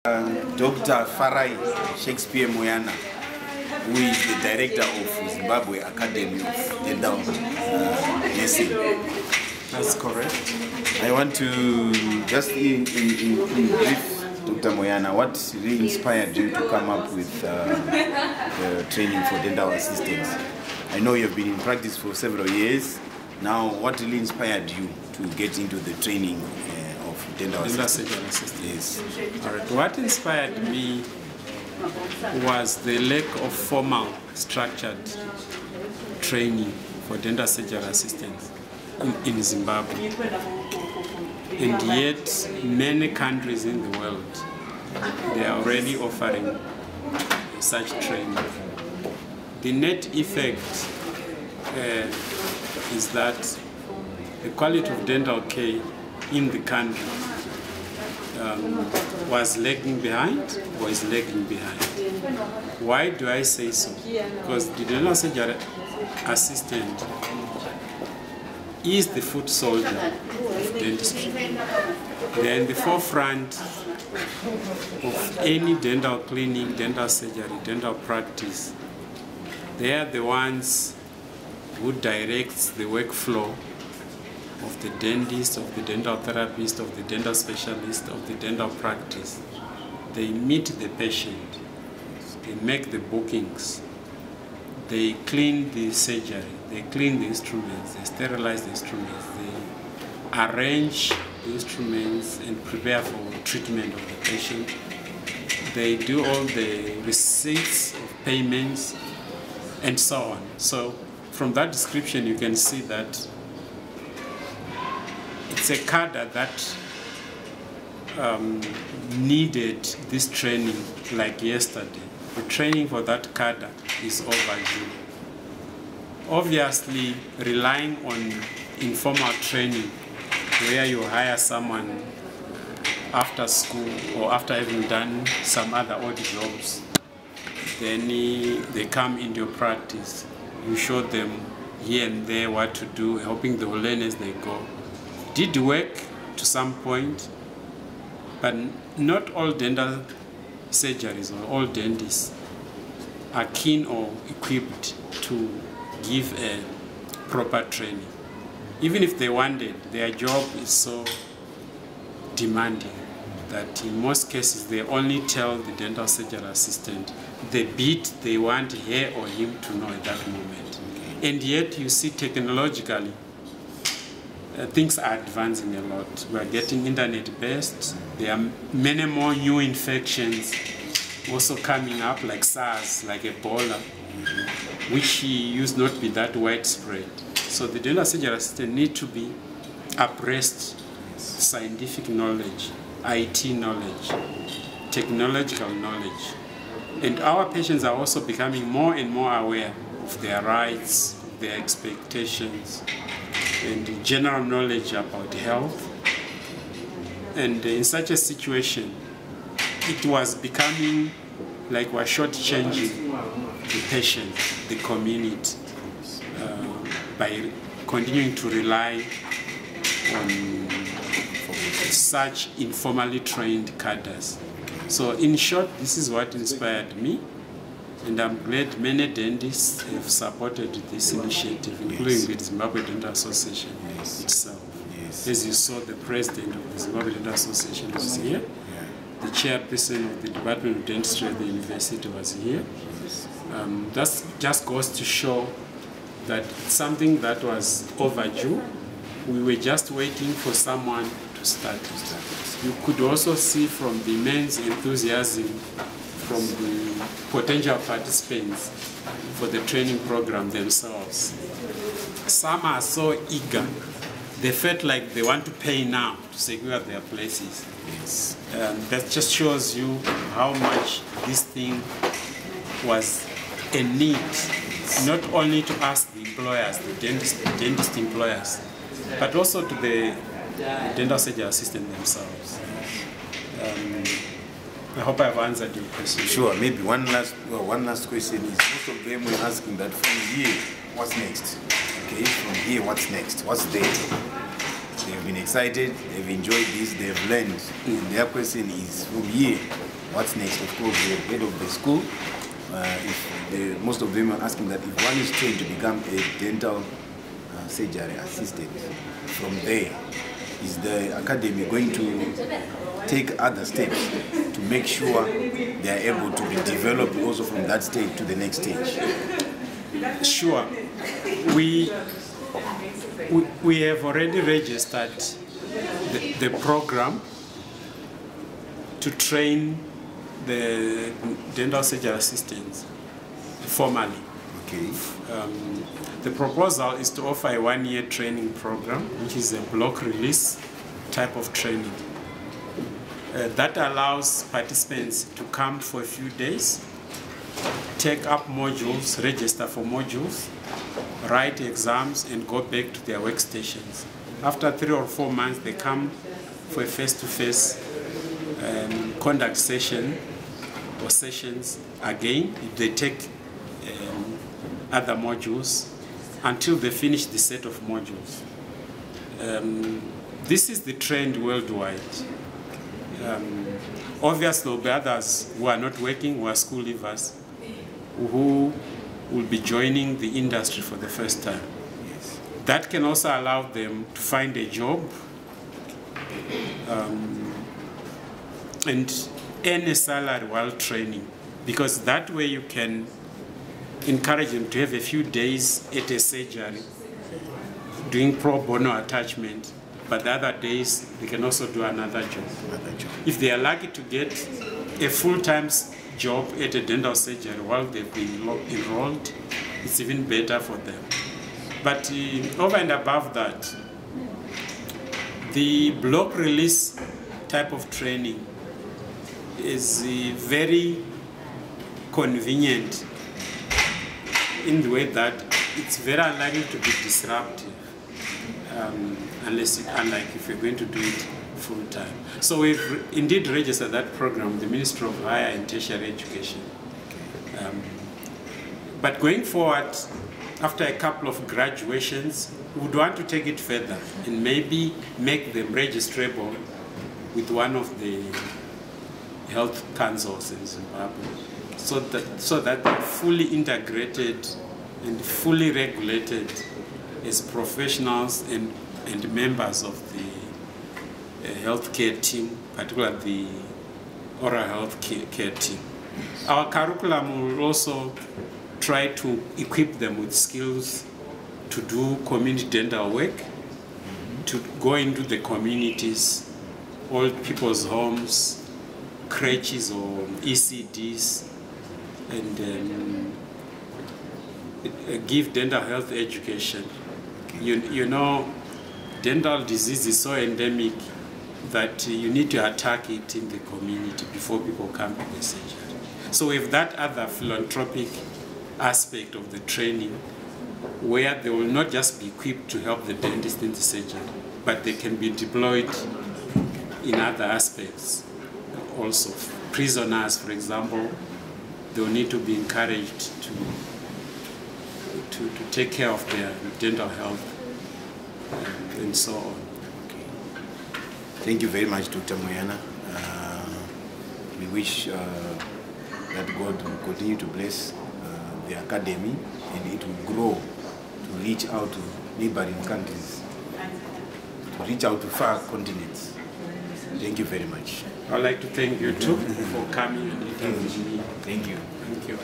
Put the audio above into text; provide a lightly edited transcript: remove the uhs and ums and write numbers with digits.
Dr Farayi Shakespeare Moyana, who is the director of Zimbabwe Academy of Dental Nursing. That's correct. I want to just in brief, Dr. Moyana, what really inspired you to come up with the training for dental assistants? I know you've been in practice for several years. Now, what really inspired you to get into the training of dental assistants? Yes. All right. What inspired me was the lack of formal, structured training for dental surgery assistants in Zimbabwe. And yet, many countries in the world, they are already offering such training. The net effect is that the quality of dental care in the country was lagging behind or is lagging behind. Why do I say so? Because the dental surgery assistant is the foot soldier of dentistry. They are in the forefront of any dental clinic, dental surgery, dental practice. They are the ones who directs the workflow of the dentist, of the dental therapist, of the dental specialist, of the dental practice. They meet the patient, they make the bookings, they clean the surgery, they clean the instruments, they sterilize the instruments, they arrange the instruments and prepare for treatment of the patient. They do all the receipts of payments and so on. So from that description you can see that it's a cadre that needed this training like yesterday. The training for that cadre is overdue. Obviously, relying on informal training where you hire someone after school or after having done some other odd jobs, then they come into your practice. You show them here and there what to do, helping them learn as they go. Did work to some point, but not all dental surgeries or all dentists are keen or equipped to give a proper training. Even if they wanted, their job is so demanding that in most cases they only tell the dental surgery assistant the bit they want her or him to know at that moment. And yet you see technologically things are advancing a lot. We are getting internet-based. There are many more new infections also coming up, like SARS, like Ebola, which used not to be that widespread. So the dental surgery assistant need to be abreast scientific knowledge, IT knowledge, technological knowledge. And our patients are also becoming more and more aware of their rights, their expectations, and general knowledge about health. And in such a situation, it was becoming like we're shortchanging the patient, the community, by continuing to rely on such informally trained cadres. So in short, this is what inspired me. And I'm glad many dentists have supported this initiative, including the Zimbabwe Dental Association itself. As you saw, the president of the Zimbabwe Dental Association was here. The chairperson of the Department of Dentistry at the university was here. That just goes to show that it's something that was overdue. We were just waiting for someone to start. You could also see from the immense enthusiasm from the potential participants for the training program themselves. Some are so eager, they felt like they want to pay now to secure their places. That just shows you how much this thing was a need, not only to us, the employers, the dentist employers, but also to the dental surgery assistant themselves. I hope I've answered your question. Sure. Maybe one last question is, most of them were asking that from here, what's next? Okay, from here, what's next? What's there? They've been excited, they've enjoyed this, they've learned. And their question is, from here, What's next? Of course, the head of the school. Most of them are asking that if one is trained to become a dental surgery assistant, from there, is the academy going to take other steps to make sure they are able to be developed also from that stage to the next stage? Sure. We have already registered the program to train the dental surgery assistants formally. Okay. The proposal is to offer a 1-year training program, which is a block release type of training. That allows participants to come for a few days, take up modules, register for modules, write exams, and go back to their workstations. After 3 or 4 months, they come for a face-to-face conduct session or sessions again. They take other modules until they finish the set of modules. This is the trend worldwide. Obviously, there will be others who are not working, who are school leavers, who will be joining the industry for the first time. Yes. That can also allow them to find a job and earn a salary while training, because that way you can encourage them to have a few days at a surgery doing pro bono attachment, but the other days they can also do another job. If they are lucky to get a full-time job at a dental surgery while they've been enrolled, it's even better for them. But over and above that, the block release type of training is very convenient in the way that it's very unlikely to be disruptive, unlike if you're going to do it full time. So we've indeed registered that program with the Ministry of Higher and Tertiary Education. But going forward, after a couple of graduations, we would want to take it further and maybe make them registrable with one of the health councils in Zimbabwe, so that they're fully integrated and fully regulated as professionals and members of the healthcare team, particularly the oral health care team. Our curriculum will also try to equip them with skills to do community dental work, to go into the communities, old people's homes, crèches or ECDs, and give dental health education. You know, dental disease is so endemic that you need to attack it in the community before people come to the surgery. So with that other philanthropic aspect of the training, where they will not just be equipped to help the dentist in the surgery, but they can be deployed in other aspects also. Prisoners, for example, they will need to be encouraged to take care of their dental health and so on. Okay. Thank you very much, Dr. Moyana. We wish that God will continue to bless the academy and it will grow to reach out to neighboring countries, to reach out to far continents. Thank you very much. I'd like to thank you too for coming and interviewing me. Thank you. Thank you.